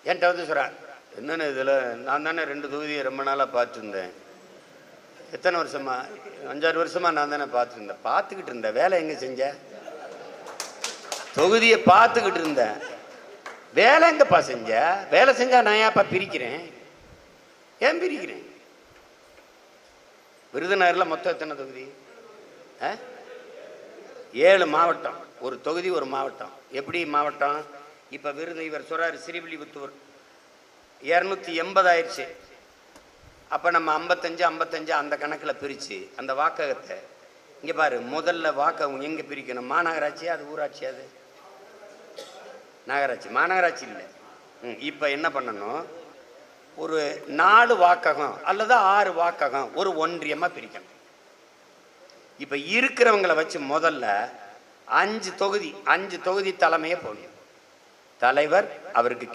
என்கிட்ட வந்து சொல்கிறேன், என்னென்ன இதில் நான் தானே 2 தொகுதியை ரொம்ப நாளாக பார்த்துருந்தேன். எத்தனை வருஷமா? 5-6 வருஷமாக நான் தானே பார்த்துருந்தேன். பார்த்துக்கிட்டு இருந்தேன், வேலை எங்கே செஞ்ச? தொகுதியை பார்த்துக்கிட்டு இருந்தேன், வேலை எங்கப்பா செஞ்ச? வேலை செஞ்சா நான் ஏன்ப்பா பிரிக்கிறேன்? ஏன் பிரிக்கிறேன்? விருதுநகரில் மொத்தம் எத்தனை தொகுதி? 7 மாவட்டம், ஒரு தொகுதி ஒரு மாவட்டம். எப்படி மாவட்டம்? இப்போ இவர் சொல்கிறார் ஸ்ரீவில்லிபுத்தூர் 280 ஆயிடுச்சு. அப்போ நம்ம 55 அந்த கணக்கில் பிரித்து அந்த வாக்ககத்தை இங்கே பாரு. முதல்ல வாக்ககம் எங்கே பிரிக்கணும்? மாநகராட்சி, அது ஊராட்சி, அது நகராட்சி. மாநகராட்சி இல்லை. இப்போ என்ன பண்ணணும்? ஒரு 4 வாக்ககம் அல்லது 6 வாக்ககம் ஒரு ஒன்றியமாக பிரிக்கணும். இப்போ இருக்கிறவங்களை வச்சு முதல்ல 5 தொகுதி தலைமையே போடணும். தலைவர், அவருக்கு